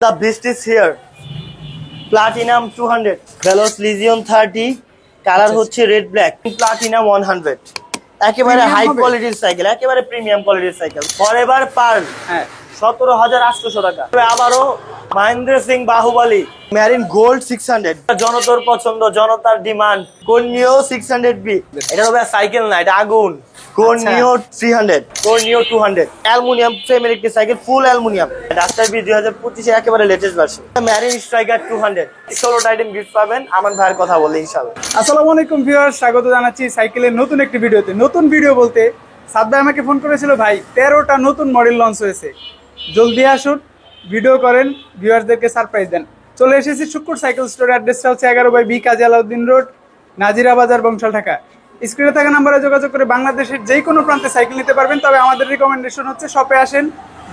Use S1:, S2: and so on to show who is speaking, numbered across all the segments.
S1: The beast is here. Platinum 200, Veloz Legion 30, colour হচ্ছে red black, platinum 100, একেবারে high কোয়ালিটির cycle, একেবারে premium কোয়ালিটির সাইকেল। ফরএভার পার্ল 17,800 টাকা। আবারও মহেন্দ্র সিং বাহুবলী মেরিন গোল্ড 600, জনতার পছন্দ, জনতার ডিমান্ড, কোর্নিও 600B। এটা হবে সাইকেল না, এটা আগুন। কোর্নিও 300, কোর্নিও 200, অ্যালুমিনিয়াম ফ্রেমের একটি cycle, full aluminium. Duster B 2025 এর একেবারে লেটেস্ট ভার্সন। মেরিন স্ট্রাইকার 200, 16টা আইটেম গিফট পাবেন। আমান ভাইয়ের কথা বলে ইনশাআল্লাহ।
S2: আসসালামু আলাইকুম ভিউয়ার্স, স্বাগত জানাচ্ছি সাইকেলের নতুন একটি ভিডিওতে। নতুন ভিডিও বলতে সাদ ভাই আমাকে ফোন করেছিল, ভাই 13টা নতুন মডেল লঞ্চ হয়েছে, জলদি আসুন, ভিডিও করেন, ভিউয়ার্সদেরকে সারপ্রাইজ দেন। চলে এসেছি শুক্কুর সাইকেল স্টোর। অ্যাড্রেসটা হচ্ছে 11/B কাজী আলাউদ্দিন রোড, নাজিরা বাজার, বংশাল, ঢাকা। স্ক্রিনে থাকা নাম্বারে যোগাযোগ করে বাংলাদেশের যে কোনো প্রান্তে সাইকেল নিতে পারবেন। তবে আমাদের রিকমেন্ডেশন হচ্ছে শপে আসেন,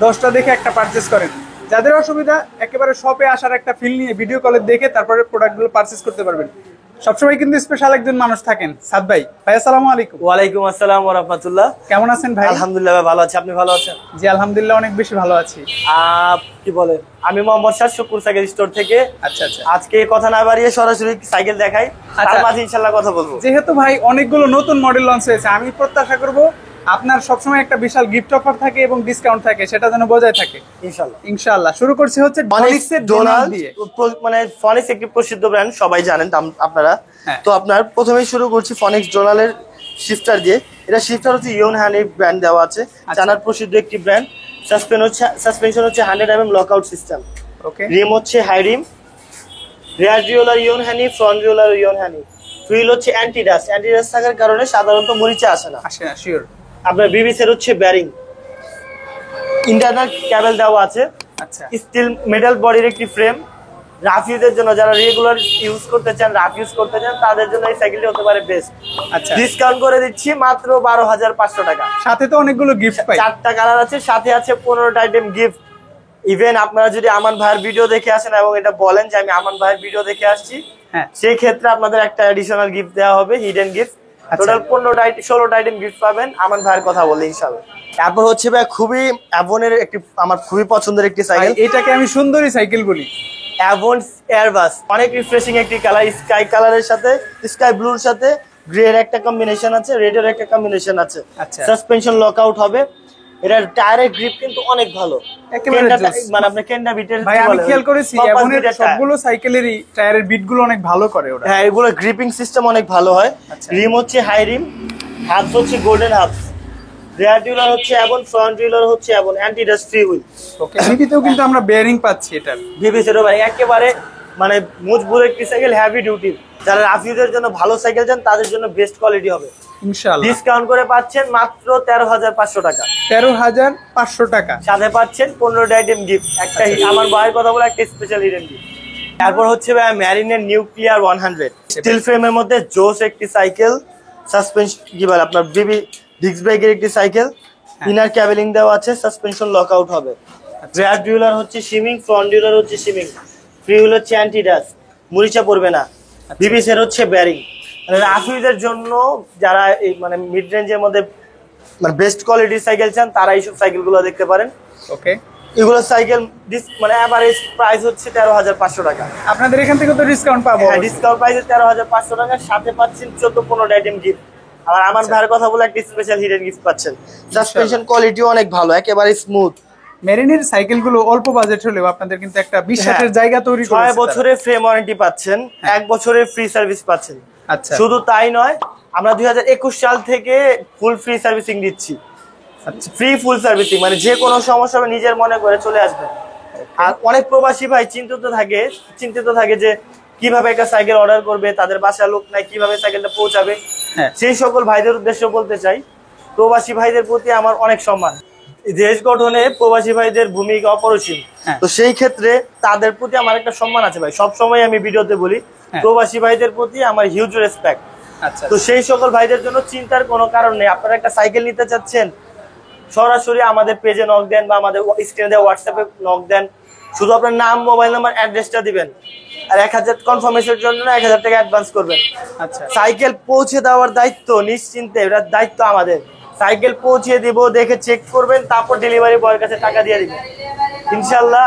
S2: 10টা দেখে একটা পারচেস করেন। যাদের অসুবিধা, একেবারে শপে আসার একটা ফিল নিয়ে ভিডিও কলে দেখে তারপরে প্রোডাক্টগুলো পারচেস করতে পারবেন। সবসময় কিন্তু স্পেশাল একজন মানুষ থাকেন, সাদ ভাই। ভাই আসসালামু আলাইকুম।
S1: ওয়ালাইকুম আসসালাম ওয়া রাহমাতুল্লাহ।
S2: কেমন আছেন ভাই?
S1: আলহামদুলিল্লাহ ভাই, ভালো আছি। আপনি ভালো আছেন?
S2: জি আলহামদুলিল্লাহ, অনেক বেশি ভালো আছি।
S1: কি বলে, আমি মোহাম্মদ শাহ, শুক্কুর সাইকেল স্টোর থেকে।
S2: আচ্ছা আচ্ছা,
S1: আজকে কথা না বাড়িয়ে সরাসরি সাইকেল দেখাই, তার মাঝে ইনশাআল্লাহ কথা বলবো।
S2: যেহেতু ভাই অনেকগুলো নতুন মডেল লঞ্চ হয়েছে, আমি প্রত্যাশা করব আপনার সবসময় একটা বিশাল গিফট অফার থাকে এবং ডিসকাউন্ট থাকে, সেটা যেন বজায় থাকে ইনশাআল্লাহ। ইনশাআল্লাহ শুরু করছি হচ্ছে ফনিক্সের ডোনাল্ড দিয়ে।
S1: মানে ফনিক্স একটি প্রসিদ্ধ ব্র্যান্ড, সবাই জানেন আপনারা। তো আপনার প্রথমেই শুরু করছি ফনিক্স ডোনাল্ডের শিফটার দিয়ে। এটা শিফটার হচ্ছে ইয়ন হানি ব্র্যান্ড দেওয়া আছে, জানার প্রসিদ্ধ একটি ব্র্যান্ড। সাসপেনশন হচ্ছে 100mm লকআউট সিস্টেম।
S2: ওকে,
S1: রিম হচ্ছে হাই রিম, রিয়ার রিওলার ইয়ন হানি, ফ্রন্ট রিওলার ইয়ন হানি। হুইল হচ্ছে অ্যান্টি ডাস্ট থাকার কারণে সাধারণত মরিচা আসে না।
S2: শিওর।
S1: আপনার বিবিসের হচ্ছে ব্যারিং, ইন্টারনাল ক্যাবেল দেওয়া আছে।
S2: আচ্ছা,
S1: স্টিল মেটাল বডির একটি ফ্রেম। রাফ ইউজের জন্য, যারা রেগুলার ইউজ করতে চান, রাফ ইউজ করতে চান, তাদের জন্য এই সাইকেলটি হতে পারে বেস্ট।
S2: আচ্ছা,
S1: ডিসকাউন্ট করে দিচ্ছি মাত্র 12,500 টাকা।
S2: সাথে তো অনেকগুলো গিফট পাই,
S1: 4টা কালার আছে, সাথে আছে 15টা আইটেম গিফট। ইভেন আপনারা যদি আমান ভাইয়ের ভিডিও দেখে আসেন এবং এটা বলেন যে আমি আমান ভাইয়ের ভিডিও দেখে আসছি, সেই ক্ষেত্রে আপনাদের একটা অ্যাডিশনাল গিফট দেওয়া হবে, হিডেন গিফট। টোটাল 16টা আইটেম গিফট পাবেন আমান ভাইয়ের কথা বলে ইনশাআল্লাহ। তারপর হচ্ছে ভাই খুবই অ্যাভনের একটি, আমার খুবই পছন্দের একটি সাইকেল।
S2: এটাকে আমি সুন্দরী সাইকেল বলি।
S1: অ্যাভন এয়ারবাস, অনেক রিফ্রেশিং একটি কালার, স্কাই কালারের সাথে স্কাই ব্লুর সাথে গ্রের একটা কম্বিনেশন আছে, রেডের একটা কম্বিনেশন আছে। সাসপেনশন লকআউট হবে। এটার টায়ারের গ্রিপ কিন্তু অনেক ভালো, মানে আপনার কেন্ডা বিটের।
S2: ভাই আমি খেয়াল করেছি অ্যাভনের সবগুলো সাইকেলেরই টায়ারের বিটগুলো অনেক ভালো করে ওরা।
S1: হ্যাঁ, এগুলো গ্রিপিং সিস্টেম অনেক ভালো হয়। রিম হচ্ছে হাই রিম, হাবস হচ্ছে গোল্ডেন হাবস, রিয়ার রিওলার হচ্ছে অ্যাভন, ফ্রন্ট রিওলার হচ্ছে Avon, anti dust free wheel.
S2: Okay, ভিভিতেও কিন্তু আমরা বেয়ারিং পাচ্ছি এটার।
S1: ভিভিসেরও ভাই একেবারে মানে মজবুত একটি সাইকেল, হেভি ডিউটি। যারা রাফ ইউজের জন্য ভালো সাইকেল চান, তাদের জন্য বেস্ট কোয়ালিটি হবে ইনশাআল্লাহ। ডিসকাউন্ট করে পাচ্ছেন মাত্র 13,500 টাকা।
S2: 13,500 টাকা,
S1: সাথে পাচ্ছেন 15টা আইটেম গিফট। একটা আমার ভাইয়ের কথা বলে একটা স্পেশাল হিডেন গিফট। তারপর হচ্ছে ভাই মেরিনের নিউক্লিয়ার 100, স্টিল ফ্রেমের মধ্যে জোস একটি সাইকেল। সাসপেনশন কি বলে আপনার বিবি ডিস্ক ব্রেকের একটি সাইকেল, ইনার ক্যাবেলিং দেওয়া আছে, সাসপেনশন লকআউট হবে। রিয়ার ডিউলার হচ্ছে শিমিং, ফ্রন্ট ডিউলার হচ্ছে শিমিং, ফ্রি হুইল হচ্ছে অ্যান্টি ডাস্ট, মরিচা পড়বে না। বিবিসের হচ্ছে ব্যারিং। মানে রাফ ইউজের জন্য যারা এই মানে মিড রেঞ্জের মধ্যে মানে বেস্ট কোয়ালিটির সাইকেল চান, তারা এইসব সাইকেলগুলো দেখতে পারেন।
S2: ওকে,
S1: এগুলো সাইকেল মানে এভারেজ প্রাইস হচ্ছে 13,500 টাকা।
S2: আপনাদের এখান থেকে তো ডিসকাউন্ট পাবো?
S1: হ্যাঁ, ডিসকাউন্ট প্রাইসে 13,500 টাকা, সাথে পাচ্ছেন 14-15টা আইটেম গিফট। আর আমার ভাইয়ের কথা বলে একটা স্পেশাল হিডেন গিফট পাচ্ছেন। সাসপেনশন কোয়ালিটিও অনেক ভালো, একেবারে স্মুথ।
S2: মেরিনের সাইকেলগুলো অল্প বাজেট হলেও আপনাদের কিন্তু একটা বিশ্বাসের জায়গা তৈরি করেছে।
S1: 6 বছরের ফ্রেম ওয়ারেন্টি পাচ্ছেন, 1 বছরের ফ্রি সার্ভিস পাচ্ছেন।
S2: আচ্ছা,
S1: শুধু তাই নয়, আমরা 2021 সাল থেকে ফুল ফ্রি সার্ভিসিং দিচ্ছি। ফ্রি ফুল সার্ভিসিং মানে যে কোনো সমস্যা হবে নিজের মনে করে চলে আসবেন। আর অনেক প্রবাসী ভাই চিন্তিত থাকে যে কিভাবে একটা সাইকেল অর্ডার করবে, তাদের বাসায় লোক নাই, কিভাবে সাইকেলটা পৌঁছাবে। সেই সকল ভাইদের উদ্দেশ্য বলতে চাই, প্রবাসী ভাইদের প্রতি আমার অনেক সম্মান। দেশ গঠনে প্রবাসী ভাইদের ভূমিকা অপরিসীম। তো সেই ক্ষেত্রে তাদের প্রতি আমার একটা সম্মান আছে ভাই, সবসময় আমি ভিডিওতে বলি প্রবাসী ভাইদের প্রতি আমার হিউজ রেসপেক্ট। তো সেই সকল ভাইদের জন্য চিন্তার কোনো কারণ নেই। আপনারা একটা সাইকেল নিতে চাচ্ছেন, সরাসরি আমাদের পেজে নক দেন বা আমাদের স্ক্রিনে দেওয়া হোয়াটসঅ্যাপে নক দেন। শুধু আপনার নাম, মোবাইল নাম্বার, অ্যাড্রেসটা দিবেন, আর 1000 কনফার্মেশনের জন্য 1000 টাকা অ্যাডভান্স করবেন। আচ্ছা, সাইকেল পৌঁছে দেওয়ার দায়িত্ব নিশ্চিন্তে, এটার দায়িত্ব আমাদের। সাইকেল পৌঁছে দিব, দেখে চেক করবেন, তারপর ডেলিভারি বয়ের কাছে টাকা দিয়ে দিবেন। ইনশাআল্লাহ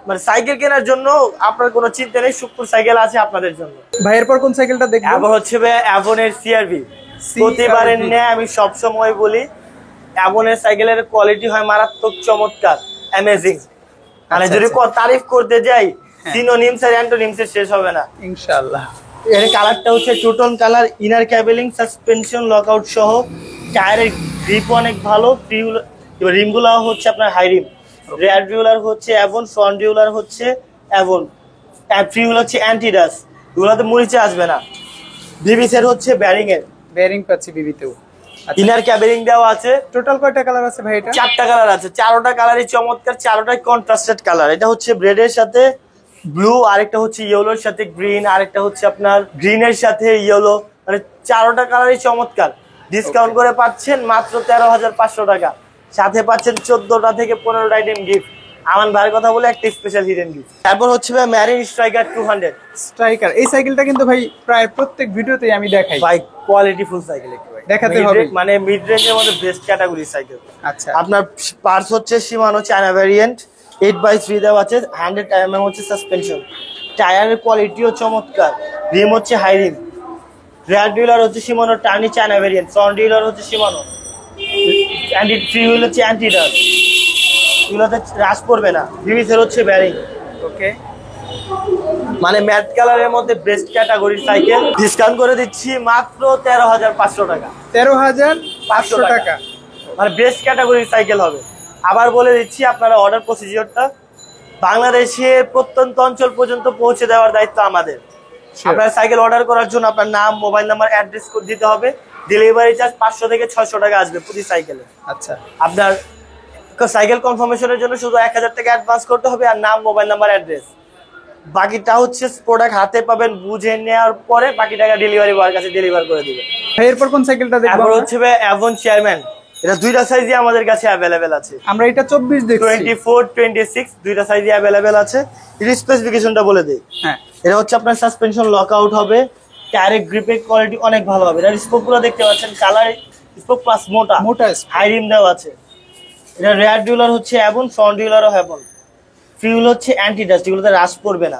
S1: মানে সাইকেল কেনার জন্য আপনার কোনো চিন্তা নেই, সুখপুর সাইকেল আছে আপনাদের জন্য।
S2: ভাই এরপর কোন সাইকেলটা দেখবো?
S1: আবার হচ্ছে ভাই অ্যাভনের সিআরভি। প্রতিবারের ন্যায় আমি সবসময় বলি অ্যাভনের সাইকেলের কোয়ালিটি হয় মারাত্মক, চমৎকার, অ্যামেজিং। মানে যদি তারিফ করতে যাই সিনোনিমস আর অ্যান্টোনিমসের শেষ হবে না
S2: ইনশাআল্লাহ।
S1: এর কালারটা হচ্ছে two tone colour, inner cabling, suspension lockout সহ, টায়ারের গ্রিপ অনেক ভালো, রিমগুলো হচ্ছে আপনার হাই রিম, রেয়ার ডিউলার হচ্ছে অ্যাভন, ফ্রন্ট ডিউলার হচ্ছে অ্যাভন, ফ্রিগুলো হচ্ছে অ্যান্টিডাস, এগুলোতে মরিচে আসবে না। বিবিসের হচ্ছে ব্যারিং এর,
S2: বেয়ারিং পাচ্ছি বিবিতেও।
S1: ইনার ক্যাবেলিং দেওয়া আছে।
S2: টোটাল কয়টা কালার আছে ভাই এটা?
S1: 4টা কালার আছে, 4টা কালারই চমৎকার, 4টাই কন্ট্রাস্টেড কালার। এটা হচ্ছে রেডের সাথে ব্লু, আরেকটা হচ্ছে ইয়েলোর সাথে গ্রিন, আরেকটা হচ্ছে আপনার গ্রিনের সাথে ইয়েলো, মানে 4টা কালারই চমৎকার। ডিসকাউন্ট করে পাচ্ছেন মাত্র 13,500 টাকা, সাথে পাচ্ছেন 14টা থেকে 15টা আইটেম গিফট। আমার ভাইয়ের কথা বলে একটা স্পেশাল হিডেন গিফট। তারপর হচ্ছে ভাই ম্যারিন স্ট্রাইকার 200।
S2: স্ট্রাইকার এই সাইকেলটা কিন্তু ভাই প্রায় প্রত্যেক ভিডিওতেই আমি দেখাই।
S1: ভাই কোয়ালিটি ফুল সাইকেল একটু ভাই
S2: দেখাতে হবে,
S1: মানে মিড রেঞ্জের মধ্যে বেস্ট ক্যাটাগরি সাইকেল।
S2: আচ্ছা,
S1: আপনার পার্টস হচ্ছে শিমানো চায়না ভ্যারিয়েন্ট, 8x3 দেওয়া আছে, 100 mm হচ্ছে সাসপেনশন, টায়ারের কোয়ালিটিও চমৎকার, রিম হচ্ছে হাই রিম, রেয়ার ডিউলার হচ্ছে Shimano Tourney China variant, front derailleur হচ্ছে শিমানো, অ্যান্টি থ্রি হুইল হচ্ছে অ্যান্টিডাস, এগুলোতে রাশ পড়বে না। বিবিসের হচ্ছে ব্যারিং।
S2: ওকে,
S1: মানে ম্যাট কালারের মধ্যে বেস্ট ক্যাটাগরির সাইকেল, ডিসকাউন্ট করে দিচ্ছি মাত্র 13,500 টাকা।
S2: 13,500 টাকা,
S1: মানে বেস্ট ক্যাটাগরির সাইকেল হবে। আবার বলে দিচ্ছি আপনারা অর্ডার প্রসিজিওরটা, বাংলাদেশের প্রত্যন্ত অঞ্চল পর্যন্ত পৌঁছে দেওয়ার দায়িত্ব আমাদের। আপনার সাইকেল অর্ডার করার জন্য আপনার নাম, মোবাইল নাম্বার, অ্যাড্রেস কোড দিতে হবে। ডেলিভারি চার্জ 500 থেকে 600 টাকা আসবে প্রতি সাইকেলে।
S2: আচ্ছা,
S1: আপনার সাইকেল কনফার্মেশনের জন্য শুধু 1000 টাকা অ্যাডভান্স করতে হবে, আর নাম, মোবাইল নাম্বার, অ্যাড্রেস। বাকিটা হচ্ছে প্রোডাক্ট হাতে পাবেন, বুঝে নেওয়ার পরে বাকি টাকা ডেলিভারি বয়ের কাছে ডেলিভার করে দিবে।
S2: ভাই এরপর কোন সাইকেলটা দেখবো?
S1: তারপর হচ্ছে অ্যাভন চেয়ারম্যান, এটা দুইটা সাইজই আমাদের কাছে অ্যাভেলেবেল আছে।
S2: আমরা এটা 24 দেখছি,
S1: 24, 26 দুইটা সাইজই অ্যাভেলেবেল আছে। এর স্পেসিফিকেশনটা বলে দেই।
S2: হ্যাঁ,
S1: এটা হচ্ছে আপনার সাসপেনশন লকআউট হবে, টায়ারের গ্রিপের কোয়ালিটি অনেক ভালো হবে। এটার স্পোকগুলো দেখতে পাচ্ছেন, কালার স্পোক প্লাস মোটা, হাই রিম দেওয়া আছে। এটা রেয়ার ডিউলার হচ্ছে অ্যাভন, ফ্রন্ট ডিউলারও অ্যাভন, ফিউল হচ্ছে অ্যান্টিডাস্ট, এগুলোতে রাশ পড়বে না।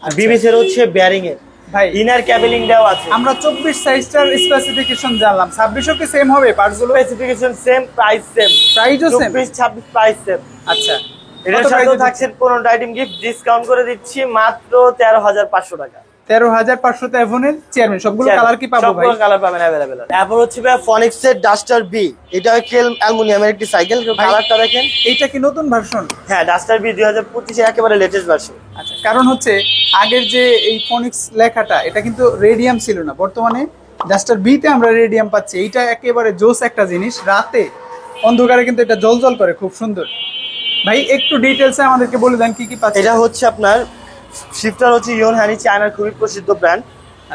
S1: আর বিবিসের হচ্ছে ব্যারিং এর,
S2: ভাই
S1: ইনার ক্যাবেলিং দেওয়া আছে।
S2: আমরা 24 সাইজটার স্পেসিফিকেশন জানলাম, 26 কি সেম হবে? পার্টসগুলো
S1: স্পেসিফিকেশন সেম, প্রাইস সেম,
S2: প্রাইসও সেম,
S1: 24, 26 প্রাইস সেম।
S2: আচ্ছা,
S1: এটার সাথেও থাকছে 15টা আইটেম গিফট, ডিসকাউন্ট করে দিচ্ছি মাত্র 13,500 টাকা।
S2: 13,500 তে এভনের চেয়ারম্যান, সবগুলো কালার কি পাবো ভাই?
S1: সবগুলো কালার পাবেন अवेलेबल। তারপর হচ্ছে ভাই ফনিক্স এর ডাস্টার বি, এটা কেল অ্যালুমিনিয়ামের একটি সাইকেল, কালারটা দেখেন।
S2: এইটা কি নতুন ভার্সন?
S1: হ্যাঁ, ডাস্টার বি 2025 এর একেবারে লেটেস্ট ভার্সন।
S2: আচ্ছা, কারণ হচ্ছে আগের যে এই ফনিক্স লেখাটা, এটা কিন্তু রেডিয়াম ছিল না, বর্তমানে ডাস্টার বি তে আমরা রেডিয়াম পাচ্ছি। এইটা একেবারে জোস একটা জিনিস, রাতে অন্ধকারে কিন্তু এটা জ্বলজ্বল করে, খুব সুন্দর। ভাই একটু ডিটেইলসে আমাদেরকে বলে দেন কি কি পাচ্ছি।
S1: এটা হচ্ছে আপনার শিফটার হচ্ছে ইয়োনহানি, চায়নার খুবই প্রসিদ্ধ ব্র্যান্ড।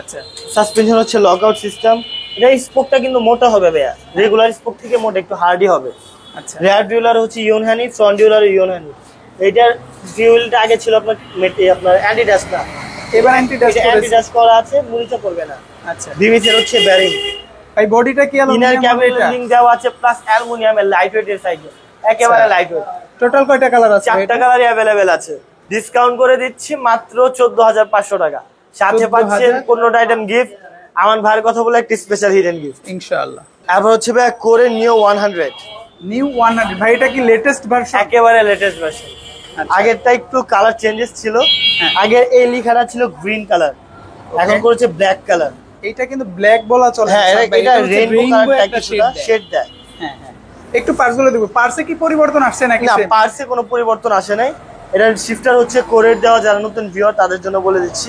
S2: আচ্ছা,
S1: সাসপেনশন হচ্ছে লকআউট সিস্টেম। এটা স্পোকটা কিন্তু মোটা হবে ভাইয়া, রেগুলার স্পোক থেকে মোটা, একটু হার্ডি হবে।
S2: আচ্ছা,
S1: রেয়ার ডিউলার হচ্ছে ইয়োনহানি, ফ্রন্ট ডিউলার ইয়োনহানি। এটার ফিউলটা আগে ছিল আপনার অ্যান্টিডাস্ট না,
S2: এবার অ্যান্টিডাস্ট
S1: অ্যান্টিডাস্ট করা আছে, মুড়িতে পড়বে না।
S2: আচ্ছা,
S1: বিবিসের হচ্ছে ব্যারিং।
S2: ভাই বডিটা কি
S1: ইনার
S2: অ্যালুমিনিয়াম?
S1: ক্যাবেলিং দেওয়া আছে, প্লাস অ্যালুমিনিয়ামের লাইট ওয়েটের সাইকেল, একেবারে লাইট ওয়েট।
S2: টোটাল কয়টা কালার আছে?
S1: 4টা কালারই অ্যাভেলেবেল আছে। ডিসকাউন্ট করে দিচ্ছি মাত্র 14,500 টাকা, সাথে পাচ্ছেন 15টা আইটেম গিফট। আমার ভাইয়ের কথা বলে একটা স্পেশাল হিডেন গিফট
S2: ইনশাআল্লাহ।
S1: তারপর হচ্ছে ভাই কোরে নিও 100,
S2: নিউ 100। ভাই এটা কি লেটেস্ট ভার্সন?
S1: একেবারে লেটেস্ট ভার্সন। আগেরটা একটু কালার চেঞ্জেস ছিল, আগে এই লেখাটা ছিল গ্রিন কালার, এখন করেছে ব্ল্যাক কালার।
S2: এটা কিন্তু ব্ল্যাক বলা চলে।
S1: হ্যাঁ, এটা রেইনবো কালার টাইপ শেড দেয়।
S2: হ্যাঁ হ্যাঁ, একটু পার্টসগুলো দেখো, পার্টসে কি পরিবর্তন আসছে নাকি?
S1: না, পার্টসে কোনো পরিবর্তন আসে নাই। এটার শিফটার হচ্ছে কোরের দেওয়া, যারা নতুন ভিউয়ার তাদের জন্য বলে দিচ্ছি।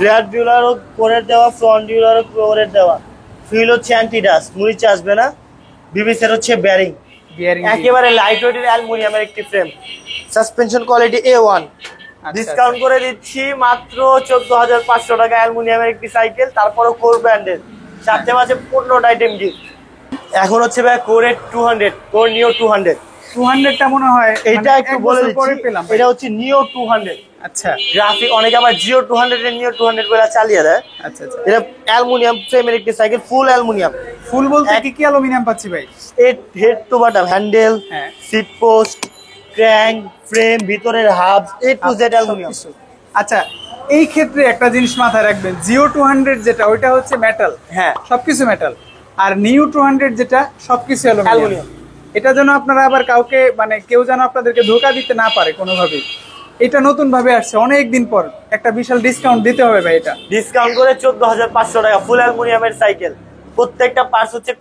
S1: রেয়ার ডিউলারও কোরের দেওয়া, ফ্রন্ট ডিউলারও কোরের দেওয়া, ফিল হচ্ছে অ্যান্টিডাস্ট, মুড়িচে আসবে না। বিবিসের হচ্ছে ব্যারিং, একেবারে লাইট ওয়েটের অ্যালুমিনিয়ামের একটি frame, suspension quality A1। Discount করে দিচ্ছি মাত্র 14,500 টাকা, অ্যালুমিনিয়ামের একটি সাইকেল, তারপরও কোর ব্র্যান্ডের, সাথে মাঝে 15টা আইটেম গিফট। এখন হচ্ছে ভাই কোরের 200, কোর নিও 200টা
S2: মনে হয়
S1: এটা একটু বলে দিচ্ছি, এটা হচ্ছে নিও 200।
S2: আচ্ছা,
S1: গ্রাফিক অনেকে আবার জিও 200 এর নিও 200 বলে চালিয়ে দেয়।
S2: আচ্ছা আচ্ছা,
S1: এটা অ্যালুমিনিয়াম ফ্রেমের একটি সাইকেল, ফুল অ্যালুমিনিয়াম।
S2: ফুল বলতে কি কি অ্যালুমিনিয়াম পাচ্ছি ভাই?
S1: Head to bottom, handle, seat post, crank, frame, ভিতরের hub, A to Z aluminium.
S2: আচ্ছা, এই ক্ষেত্রে একটা জিনিস মাথায় রাখবেন, জিও 200 যেটা ওইটা হচ্ছে মেটাল,
S1: হ্যাঁ
S2: সবকিছু মেটাল, আর নিউ 200 যেটা সবকিছু অ্যালুমিনিয়াম।
S1: অ্যালুমিনিয়াম।
S2: এটা যেন আপনারা আবার কাউকে মানে কেউ যেন আপনাদেরকে ধোকা দিতে না পারে কোনোভাবেই। এটা নতুন ভাবে আসছে অনেক দিন পর, একটা বিশাল ডিসকাউন্ট দিতে হবে ভাই। এটা
S1: ডিসকাউন্ট করে 14,500 টাকা, ফুল অ্যালুমিনিয়ামের সাইকেল। প্রত্যেকটা পার্টস হচ্ছে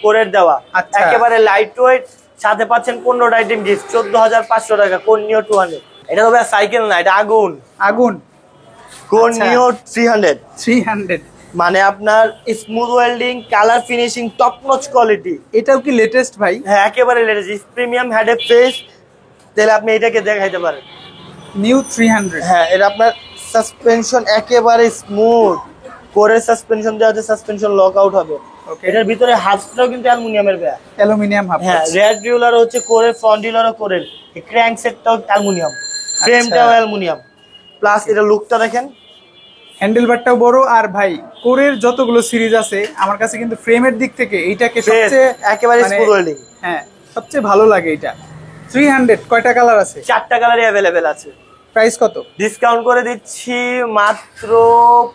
S1: কোরের দেওয়া,
S2: আচ্ছা।
S1: একেবারে লাইট ওয়েট, সাথে পাচ্ছেন 15টা আইটেম গিফট। 14,500 টাকা কোন নিও 200। এটা তো ভাই সাইকেল না, এটা আগুন।
S2: আগুন
S1: কোন
S2: আচ্ছা।
S1: নিও 300
S2: 300
S1: মানে আপনার smooth welding, colour finishing, top notch quality.
S2: এটাও কি লেটেস্ট ভাই?
S1: হ্যাঁ একেবারে লেটেস্ট, প্রিমিয়াম হেড ফেস। তাহলে আপনি এটাকে দেখাইতে পারেন।
S2: নিউ 300।
S1: হ্যাঁ, এটা আপনার সাসপেনশন একেবারে স্মুথ, কোরের সাসপেনশন দেওয়া আছে, সাসপেনশন লক আউট হবে।
S2: ওকে,
S1: এটার ভিতরে হাফটাও কিন্তু অ্যালুমিনিয়ামের বেয়া।
S2: Aluminium half.
S1: হ্যাঁ, রেয়ার ডিউলার হচ্ছে কোরের, ফ্রন্ট ডিউলারও কোরের, ক্র্যাঙ্ক সেটটাও অ্যালুমিনিয়াম, ফ্রেমটাও অ্যালুমিনিয়াম। প্লাস এটা লুকটা দেখেন,
S2: হ্যান্ডেল বারটাও বড়। আর ভাই কোরের যতগুলো সিরিজ আছে আমার কাছে কিন্তু ফ্রেমের দিক থেকে এইটাকে সবচেয়ে
S1: একেবারে
S2: মানে-
S1: স্মুথ ওয়েল্ডিং।
S2: হ্যাঁ, সবচেয়ে ভালো লাগে এটা। 300 কয়টা কালার আছে?
S1: 4টা কালারই অ্যাভেলেবেল আছে।
S2: প্রাইস কত?
S1: ডিসকাউন্ট করে দিচ্ছি মাত্র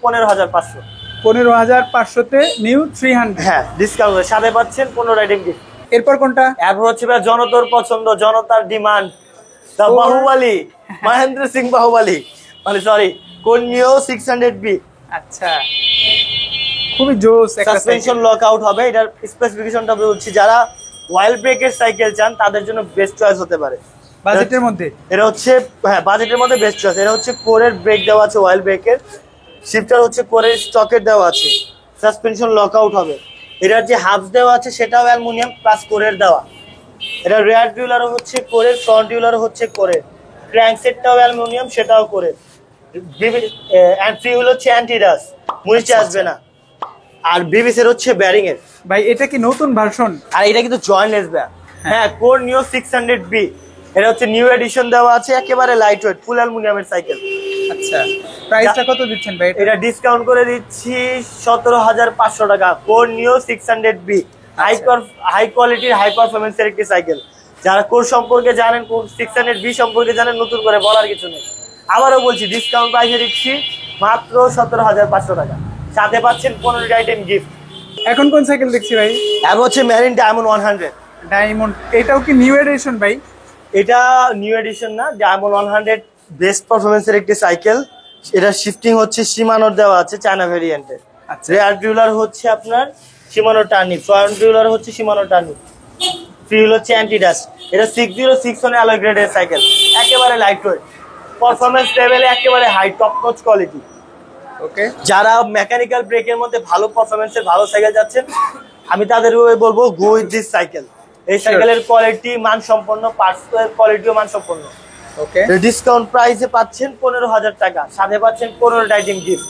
S1: 15,500।
S2: 15,500-তে নিউ 300।
S1: হ্যাঁ ডিসকাউন্ট করে সাথে পাচ্ছেন 15 আইটেম গিফট।
S2: এরপর কোনটা?
S1: এরপর হচ্ছে ভাই জনতার পছন্দ, জনতার ডিমান্ড, দা বাহুবলী, মহেন্দ্র সিং বাহুবলী, মানে সরি, কোন নিও 600B।
S2: আচ্ছা, খুবই জোস একটা
S1: সাসপেনশন লক আউট হবে। এটার স্পেসিফিকেশনটা বলছি, যারা ওয়াইল্ড ব্রেকের সাইকেল চান তাদের জন্য বেস্ট চয়েস হতে পারে।
S2: বাজেটের মধ্যে।
S1: এটা হচ্ছে হ্যাঁ বাজেটের মধ্যে বেস্ট চয়েস। এটা হচ্ছে কোরের ব্রেক দেওয়া আছে, ওয়াইল্ড ব্রেকের শিফটার হচ্ছে কোরের স্টকের দেওয়া আছে, সাসপেনশন লক আউট হবে। এটার যে হাফ দেওয়া আছে সেটাও অ্যালুমিনিয়াম প্লাস কোরের দেওয়া। এটা রেয়ার ডিউলারও হচ্ছে কোরের, ফ্রন্ট ডিউলারও হচ্ছে কোরের, ক্র্যাঙ্ক সেটটাও অ্যালুমিনিয়াম, সেটাও কোরের। ফিউল হচ্ছে অ্যান্টি ডাস্ট, মুনিচে আসবে না। আর বিবিসের হচ্ছে ব্যারিং এর।
S2: ভাই এটা কি নতুন ভার্সন?
S1: আর এটা কিন্তু জয়েন্টলেস ব্যাগ। হ্যাঁ, কোর নিও 600B, এটা হচ্ছে নিউ এডিশন দেওয়া আছে, একেবারে লাইট ওয়েট, ফুল অ্যালুমিনিয়ামের সাইকেল।
S2: আচ্ছা, প্রাইসটা কত দিচ্ছেন ভাই?
S1: এটা ডিসকাউন্ট করে দিচ্ছি 17,500 টাকা, কোর নিও 600B। হাই কোয়ালিটির, হাই পারফরমেন্সের একটি সাইকেল। যারা কোর সম্পর্কে জানেন, কোর 600B সম্পর্কে জানেন, নতুন করে বলার কিছু নেই। আবারও বলছি, ডিসকাউন্ট প্রাইসে দিচ্ছি মাত্র 17,500 টাকা, সাথে পাচ্ছেন 15 আইটেম গিফট।
S2: এখন কোন সাইকেল দেখছি ভাই?
S1: এবং হচ্ছে মেরিন ডায়মন্ড 100।
S2: ডায়মন্ড, এটাও কি নিউ এডিশন ভাই?
S1: এটা নিউ এডিশন না, ডায়মন্ড 100 বেস্ট পারফরমেন্সের একটি সাইকেল। এটা শিফটিং হচ্ছে শিমানোর দেওয়া আছে, চায়না ভেরিয়েন্টের।
S2: আচ্ছা,
S1: রেয়ার ডিউলার হচ্ছে আপনার শিমানো টার্নি, ফ্রন্ট ডিউলার হচ্ছে শিমানো টার্নি, ফিউল হচ্ছে অ্যান্টি ডাস্ট। এটা 606 অ্যালয় গ্রেডের সাইকেল, একেবারে লাইট ওয়েট, পারফরমেন্স লেভেলে একেবারে হাই, টপ নচ কোয়ালিটি।
S2: ওকে,
S1: যারা মেকানিক্যাল ব্রেকের মধ্যে ভালো পারফরমেন্সের ভালো সাইকেল যাচ্ছেন, আমি তাদের বলবো গো উইথ দিস সাইকেল। এই সাইকেলের কোয়ালিটি মানসম্পন্ন, পার্টস এর কোয়ালিটিও মানসম্পন্ন।
S2: ওকে,
S1: ডিসকাউন্ট প্রাইসে পাচ্ছেন 15,000 টাকা, সাথে পাচ্ছেন 15 আইটেম গিফট।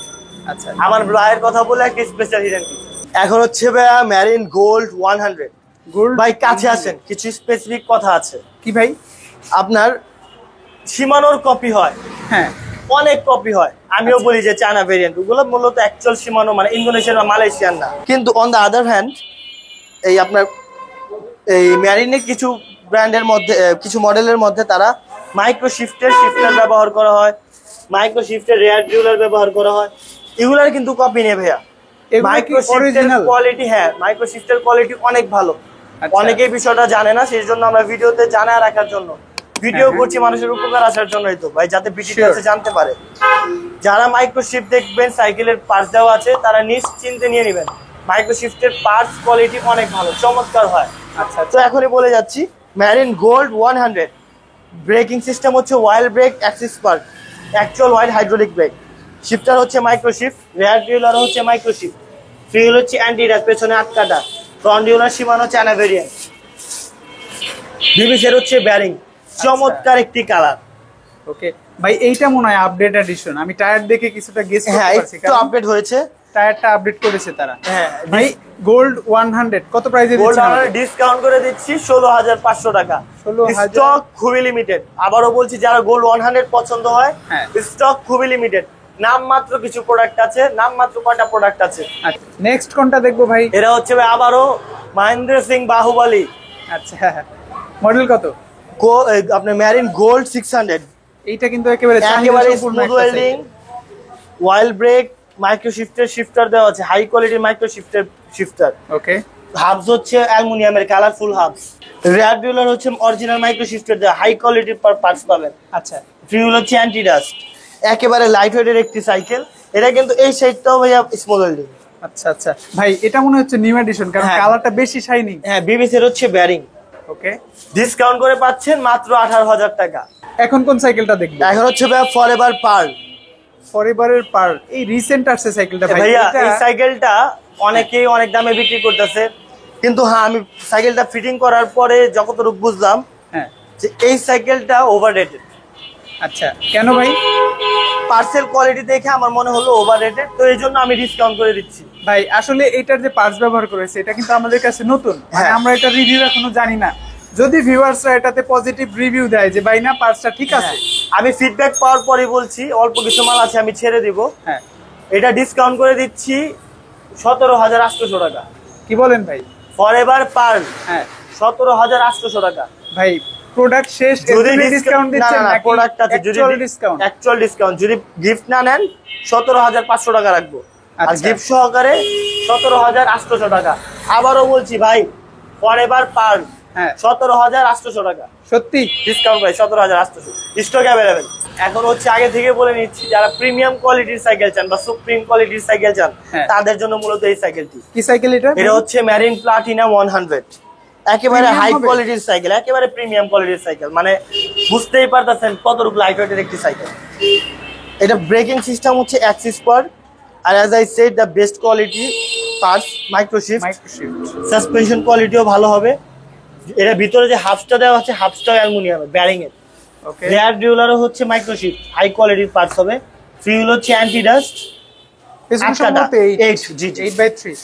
S2: আচ্ছা,
S1: আমার ভাইয়ের কথা বলে একটা স্পেশাল হিডেন গিফট। এখন হচ্ছে ভাইয়া মেরিন গোল্ড 100।
S2: গোল্ড
S1: ভাই কাছে আসেন, কিছু স্পেসিফিক কথা আছে।
S2: কি ভাই?
S1: আপনার শিমানোর কপি হয়,
S2: হ্যাঁ,
S1: অনেক কপি হয়, আমিও বলি যে চায়না ভেরিয়েন্ট, ওগুলো মূলত অ্যাকচুয়াল শিমানো, মানে ইন্দোনেশিয়ান বা মালয়েশিয়ান না। কিন্তু অন দ্য আদার হ্যান্ড, এই আপনার এই ম্যারিনের কিছু ব্র্যান্ডের মধ্যে, কিছু মডেলের মধ্যে তারা মাইক্রো শিফটার ব্যবহার করা হয়, মাইক্রো শিফটের রেয়ার ডিউলার ব্যবহার করা হয়। এগুলার কিন্তু কপি নেই ভাইয়া। মাইক্রো শিফটের কোয়ালিটি, হ্যাঁ মাইক্রো শিফটের কোয়ালিটি অনেক ভালো। অনেকেই বিষয়টা জানে না, সেই জন্য আমরা ভিডিওতে জানায় রাখার জন্য ভিডিও করছি, মানুষের উপকার আসার জন্যই তো ভাই, যাতে বিটিতে জানতে পারে। যারা মাইক্রো শিফট দেখবেন সাইকেলের পার্টস দেওয়া আছে, তারা নিশ্চিন্তে নিয়ে নেবেন। মাইক্রো শিফটের পার্টস কোয়ালিটি অনেক ভালো, চমৎকার হয়।
S2: আচ্ছা,
S1: তো এখনই বলে যাচ্ছি, মেরিন গোল্ড 100 ব্রেকিং সিস্টেম হচ্ছে wild brake axis park, actual wide hydraulic brake. Shifter হচ্ছে মাইক্রো শিফট, রেয়ার ডিউলার হচ্ছে মাইক্রো শিফট, ফিউল হচ্ছে অ্যান্টি ডাস্ট, পেছনে 8 কাটা, front derailleur Shimano China variant, বিবিসের হচ্ছে ব্যারিং, চমৎকার একটি কালার।
S2: ওকে ভাই, এইটা মনে হয় আপডেট এডিশন, আমি টায়ার দেখে কিছুটা গেস করতে
S1: হ্যাঁ
S2: পারছি,
S1: একটু আপডেট হয়েছে,
S2: টায়ারটা আপডেট করেছে তারা।
S1: হ্যাঁ
S2: ভাই গোল্ড 100 কত প্রাইসে
S1: গোল্ড
S2: দিচ্ছেন?
S1: আমরা ডিসকাউন্ট করে দিচ্ছি 16,500 টাকা।
S2: 16,000
S1: স্টক খুবই লিমিটেড। আবারও বলছি, যারা গোল্ড 100 পছন্দ হয়,
S2: হ্যাঁ।
S1: স্টক খুবই লিমিটেড, নাম মাত্র কিছু প্রোডাক্ট আছে, নাম মাত্র কয়টা প্রোডাক্ট আছে।
S2: আচ্ছা, নেক্সট কোনটা দেখবো ভাই?
S1: এরা হচ্ছে ভাই আবারও মহেন্দ্র সিং বাহুবলী।
S2: আচ্ছা, মডেল কত?
S1: আপনার মেরিন গোল্ড 600,
S2: এইটা কিন্তু একেবারে
S1: একেবারে স্মুথ ওয়েল্ডিং, ওয়াইল ব্রেক, মাইক্রো শিফটার দেওয়া আছে, হাই কোয়ালিটির মাইক্রো শিফটার।
S2: ওকে,
S1: হাবস হচ্ছে অ্যালুমিনিয়ামের কালারফুল হাবস। রেয়ার ডিউলার হচ্ছে অরিজিনাল মাইক্রো শিফটার দেওয়া, হাই কোয়ালিটির পার্টস পাবেন।
S2: আচ্ছা,
S1: ফিউল হচ্ছে অ্যান্টি ডাস্ট, একেবারে লাইট ওয়েটের একটি সাইকেল। এটা কিন্তু এই সাইডটাও ভাইয়া স্মুথ ওয়েল্ডিং।
S2: আচ্ছা আচ্ছা ভাই, এটা মনে হচ্ছে নিউ এডিশন, কারণ
S1: হ্যাঁ।
S2: কালারটা বেশি শাইনিং।
S1: হ্যাঁ, বিবিসির হচ্ছে ব্যারিং।
S2: ওকে,
S1: ডিসকাউন্ট করে পাচ্ছেন মাত্র 18,000 টাকা।
S2: এখন কোন সাইকেলটা দেখবো?
S1: এখন হচ্ছে ভাইয়া ফরএভার পার্ল।
S2: ফরএভারের পার, এই রিসেন্ট আসছে সাইকেলটা ভাই।
S1: ভাইয়া
S2: এটা
S1: এই সাইকেলটা অনেকেই অনেক দামে বিক্রি করতেছে, কিন্তু হ্যাঁ আমি সাইকেলটা ফিটিং করার পরে যতটুকু বুঝলাম
S2: হ্যাঁ,
S1: যে এই সাইকেলটা ওভাররেটেড।
S2: আচ্ছা কেন ভাই?
S1: পার্সেল কোয়ালিটি দেখে আমার মনে হলো ওভাররেটেড, তো এই জন্য আমি ডিসকাউন্ট করে দিচ্ছি।
S2: ভাই আসলে এটার যে পার্টস ব্যবহার করেছে এটা কিন্তু আমাদের কাছে নতুন, মানে
S1: হ্যাঁ।
S2: আমরা এটা রিভিউ এখনো জানি না। যদি ভিউয়ার্সরা এটাতে পজিটিভ রিভিউ দেয় যে ভাই না পার্টসটা ঠিক আছে,
S1: আমি ফিডব্যাক পাওয়ার পরে বলছি, অল্প কিছু মাল আছে আমি ছেড়ে দিব।
S2: হ্যাঁ,
S1: এটা ডিসকাউন্ট করে দিচ্ছি 17,800 টাকা।
S2: কি বলেন ভাই?
S1: ফরএভার পার্ল
S2: হ্যাঁ
S1: 17,800 টাকা।
S2: ভাই প্রোডাক্ট শেষ,
S1: যদি
S2: ডিসকাউন্ট দিচ্ছেন নাকি
S1: প্রোডাক্ট আছে, যদি
S2: ডিসকাউন্ট?
S1: অ্যাকচুয়াল ডিসকাউন্ট, যদি গিফট না নেন 17,500 টাকা রাখবো, আর
S2: আচ্ছা।
S1: গিফট সহকারে 17,800 টাকা। আবারও বলছি ভাই, ফরএভার পার্ল
S2: হ্যাঁ
S1: 17,800 টাকা
S2: সত্যি?
S1: ডিসকাউন্ট ভাই, 17,800 স্টক অ্যাভেলেবেল। এখন হচ্ছে আগে থেকে বলে নিচ্ছি, যারা প্রিমিয়াম কোয়ালিটির সাইকেল চান বা সুপ্রিম কোয়ালিটির সাইকেল চান,
S2: হ্যাঁ।
S1: তাদের জন্য মূলত এই সাইকেলটি।
S2: কি সাইকেল এটা?
S1: এটা হচ্ছে মেরিন প্লাটিনাম 100, একেবারে
S2: Premium
S1: হাই
S2: হবে?
S1: কোয়ালিটির সাইকেল, একেবারে প্রিমিয়াম কোয়ালিটির সাইকেল, মানে বুঝতেই পারতেছেন কতটুকু লাইট ওয়েটের একটি সাইকেল। এটা ব্রেকিং সিস্টেম হচ্ছে অ্যাক্সিস পার, আর as I said the best quality parts, Microshift.
S2: Microshift.
S1: Suspension কোয়ালিটিও ভালো হবে। এর ভিতরে যে হাফসটা দেওয়া আছে, হাফসটা অ্যালুমিনিয়ামের ব্যারিং এর।
S2: ওকে,
S1: রেয়ার ডিউলারও হচ্ছে মাইক্রোশিফট, হাই কোয়ালিটির পার্টস হবে। ফিউল হচ্ছে অ্যান্টি ডাস্ট,
S2: পেছনে
S1: আটটা
S2: সম্ভবত
S1: 8, জি জি।
S2: 8/3।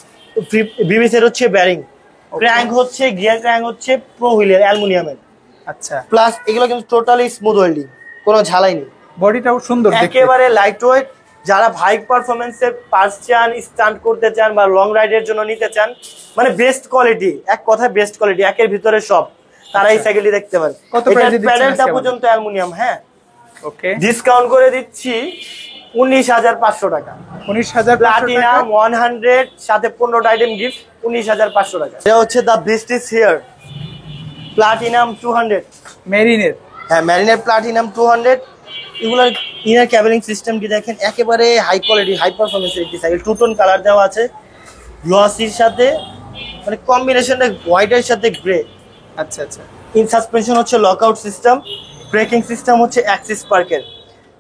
S1: বিবিসের হচ্ছে ব্যারিং। ক্র্যাঙ্ক হচ্ছে গিয়ার ক্র্যাঙ্ক হচ্ছে প্রো হুইলের অ্যালুমিনিয়ামের।
S2: আচ্ছা,
S1: প্লাস এগুলো কিন্তু টোটালি স্মুথ ওয়েল্ডিং, কোনো ঝালাই নেই,
S2: বডিটাও সুন্দর দেখতে।
S1: একেবারে লাইট ওয়েট। যারা হাই পারফরমেন্সের পার্টস চান, স্টান্ট করতে চান বা লং রাইডের জন্য নিতে চান, মানে বেস্ট কোয়ালিটি, এক কথায় বেস্ট কোয়ালিটি, একের ভিতরে সব, তারা এই সাইকেলটি দেখতে পারে।
S2: কত প্রাইসে দিচ্ছেন
S1: প্যাডেলটা
S2: আজকে
S1: পর্যন্ত অ্যালুমিনিয়াম। হ্যাঁ,
S2: ওকে,
S1: ডিসকাউন্ট করে দিচ্ছি 19,500 টাকা।
S2: 19,500
S1: প্লাটিনাম
S2: টাকা।
S1: 100 সাথে 15টা আইটেম গিফট, 19,500 টাকা। এটা হচ্ছে the best is here platinum 200।
S2: মেরিনের।
S1: হ্যাঁ, ম্যারিনের প্লাটিনাম 200। এগুলোর ইনার ক্যাবিনিং সিস্টেমটি দেখেন, একেবারে হাই কোয়ালিটি, হাই পারফরমেন্সের একটি সাইকেল। টু টোন কালার দেওয়া আছে, গ্লসির সাথে, মানে কম্বিনেশনটা হোয়াইটের সাথে গ্রে।
S2: আচ্ছা আচ্ছা,
S1: ইন সাসপেনশন হচ্ছে লকআউট সিস্টেম, ব্রেকিং সিস্টেম হচ্ছে অ্যাক্সিস পার্কের,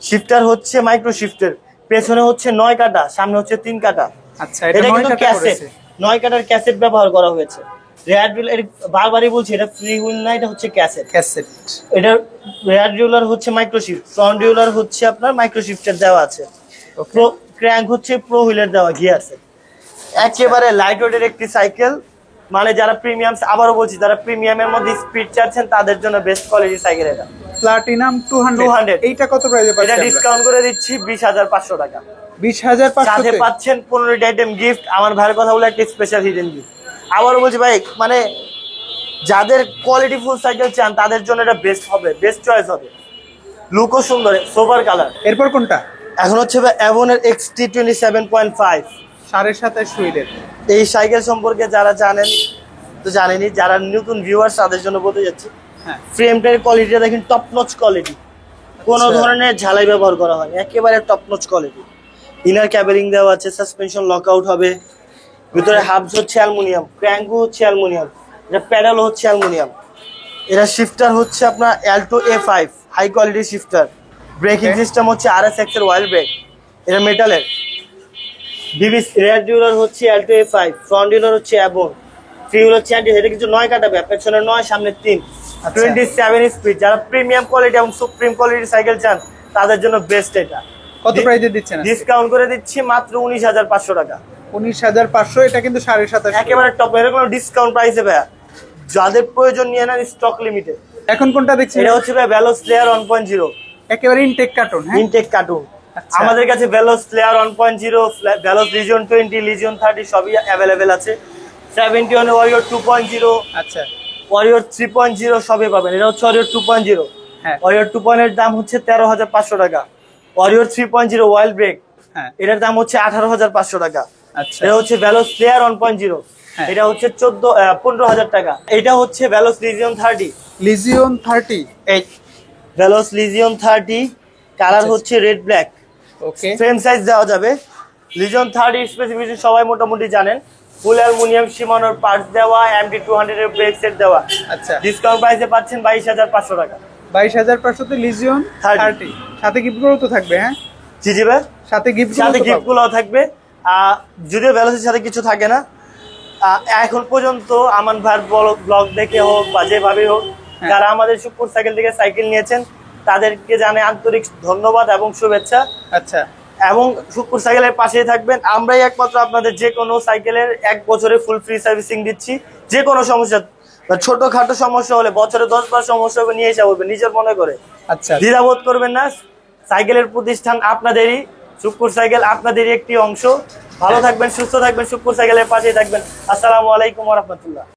S1: শিফটার হচ্ছে মাইক্রো শিফটার, পেছনে হচ্ছে 9 কাটা, সামনে হচ্ছে 3 কাটা।
S2: আচ্ছা এটা
S1: এটা
S2: 9
S1: কিন্তু
S2: কাটা
S1: ক্যাসেট,
S2: করেছে।
S1: 9 কাটার ক্যাসেট ব্যবহার করা হয়েছে। রেয়ার ডিউলার, বারবারই বলছি, এটা ফ্রি হুইল না, এটা হচ্ছে ক্যাসেট।
S2: ক্যাসেট।
S1: এটা রেয়ার ডিউলার হচ্ছে মাইক্রোশিফট, ফ্রন্ট ডিউলার হচ্ছে আপনার মাইক্রোশিফটের দেওয়া আছে।
S2: ওকে,
S1: প্রো ক্র্যাঙ্ক হচ্ছে প্রো হুইলের দেওয়া গিয়ারসের। একেবারে লাইট ওয়েটের একটি সাইকেল, মানে যারা প্রিমিয়াম, আবারও বলছি, যারা প্রিমিয়ামের মধ্যে স্পিড চাচ্ছেন তাদের জন্য বেস্ট কোয়ালিটি সাইকেল এটা।
S2: প্লাটিনাম 200।
S1: 200
S2: এইটা কত প্রাইসে
S1: এটা
S2: পাচ্ছেন?
S1: ডিসকাউন্ট করে দিচ্ছি 20,500 টাকা।
S2: 20,500
S1: সাথে
S2: তে?
S1: পাচ্ছেন 15টা আইটেম গিফট। আমার ভাইয়ের কথা বলে একটা স্পেশাল হিডেন গিফট। আবারও বলছি ভাই, মানে যাদের কোয়ালিটি ফুল সাইকেল চান তাদের জন্য এটা বেস্ট হবে, বেস্ট চয়েস হবে। লুকও সুন্দর, সোভার কালার।
S2: এরপর কোনটা?
S1: এখন হচ্ছে অ্যাভনের XT27.5।
S2: 27.5 হুইলের।
S1: এই সাইকেল সম্পর্কে যারা জানেন তো জানেনই, যারা নতুন ভিউয়ার্স তাদের জন্য বলতে যাচ্ছি,
S2: হ্যাঁ,
S1: ফ্রেমটার কোয়ালিটিটা দেখেন, টপ নচ কোয়ালিটি, কোনো
S2: আচ্ছা।
S1: ধরনের ঝালাই ব্যবহার করা হয়নি, একেবারে টপ নচ কোয়ালিটি। ইনার ক্যাবেরিং দেওয়া আছে, সাসপেনশন লকআউট হবে, ভিতরে হাবস হচ্ছে অ্যালুমিনিয়াম, ক্র্যাঙ্কও হচ্ছে অ্যালুমিনিয়াম, এটা প্যাডেলও হচ্ছে অ্যালুমিনিয়াম। এটা শিফটার হচ্ছে আপনার Alto A5, high quality shifter. Braking
S2: Okay.
S1: System হচ্ছে RSX এর ওয়াইল ব্রেক, এটা মেটালের। বিবিস রেয়ার ডিউলার হচ্ছে অ্যাল্টো A5, ফ্রন্ট ডিউলার হচ্ছে অ্যাবন, ফিউল হচ্ছে অ্যান্টি। এটা কিছু 9 কাটা ব্যাপ, পেছনে 9, সামনে 3,
S2: আচ্ছা।
S1: 27 স্পিড। যারা প্রিমিয়াম কোয়ালিটি এবং সুপ্রিম কোয়ালিটির সাইকেল চান তাদের জন্য বেস্ট এটা।
S2: কত প্রাইসে দিচ্ছেন?
S1: ডিসকাউন্ট করে দিচ্ছি মাত্র 19,500 টাকা।
S2: 19,500। এটা কিন্তু 27.5।
S1: একেবারে টপ, এর কোনো ডিসকাউন্ট প্রাইসে ভাইয়া, যাদের প্রয়োজন নিয়ে নেন, স্টক লিমিটেড।
S2: এখন কোনটা দেখছেন?
S1: এটা হচ্ছে ভাই ভেলোস প্লেয়ার 1.0
S2: একেবারে ইনটেক কার্টুন। হ্যাঁ,
S1: ইনটেক কার্টুন।
S2: আচ্ছা।
S1: আমাদের কাছে ভেলোস প্লেয়ার 1.0, ভেলোস লিজিয়ন 20, লিজিয়ন 30 সবই অ্যাভেলেবেল আছে। 71 ওয়ারিয়র 2.0,
S2: আচ্ছা,
S1: ওয়ারিয়র 3.0 সবই পাবেন। এটা হচ্ছে ওয়ারিয়র 2.0।
S2: হ্যাঁ
S1: ওয়ারিয়র 2.0 এর দাম হচ্ছে 13,500 টাকা। ওয়ারিয়র 3.0 ওয়াইল ব্রেক,
S2: হ্যাঁ
S1: এটার দাম হচ্ছে 18,500 টাকা।
S2: আচ্ছা
S1: এটা হচ্ছে ভ্যালোস প্লেয়ার 1.0,
S2: হ্যাঁ।
S1: এটা হচ্ছে 15,000 টাকা। এটা হচ্ছে ভ্যালোস লিজিয়ন 30।
S2: লিজিয়ন 30।
S1: এই ভ্যালোস লিজিয়ন 30 কালার হচ্ছে রেড ব্ল্যাক।
S2: ওকে
S1: ফ্রেম সাইজ দেওয়া যাবে। লিজিয়ন 30 স্পেসিফিকেশন সবাই মোটামুটি জানেন। ফুল অ্যালুমিনিয়াম শিমানোর পার্টস দেওয়া, MT 200 এর ব্রেক সেট দেওয়া।
S2: আচ্ছা
S1: ডিসকাউন্ট প্রাইসে পাচ্ছেন 22,500 টাকা।
S2: 22,500 তে লিজিয়ন 30। সাথে গিফটগুলো তো থাকবে। হ্যাঁ
S1: জি জি ভাই,
S2: সাথে
S1: সাথে
S2: গিফট
S1: গিফট গুলো থাকবে। যদিও ভ্যালোসের সাথে কিছু থাকে না। এখন পর্যন্ত আমান ভাইয়ের ব্লগ দেখে হোক বা যেভাবে হোক,
S2: হ্যাঁ।
S1: যারা আমাদের সুপুর সাইকেল থেকে সাইকেল নিয়েছেন তাদেরকে জানাই আন্তরিক ধন্যবাদ এবং শুভেচ্ছা।
S2: আচ্ছা
S1: এবং সুপুর সাইকেলের পাশেই থাকবেন। আমরাই একমাত্র আপনাদের যে কোনো সাইকেলের 1 বছরে ফুল ফ্রি সার্ভিসিং দিচ্ছি। যে কোনো সমস্যা, ছোটখাটো সমস্যা হলে বছরে 10 বার সমস্যা হবে নিয়ে এসে বলবেন নিজের মনে করে।
S2: আচ্ছা
S1: দ্বিধাবোধ করবেন না। সাইকেলের প্রতিষ্ঠান আপনাদেরই, সুপুর সাইকেল আপনাদেরই একটি অংশ। ভালো থাকবেন, সুস্থ থাকবেন, সুপুর সাইকেলের পাশেই থাকবেন। আসসালামু আলাইকুম ওয়া রাহমাতুল্লাহ।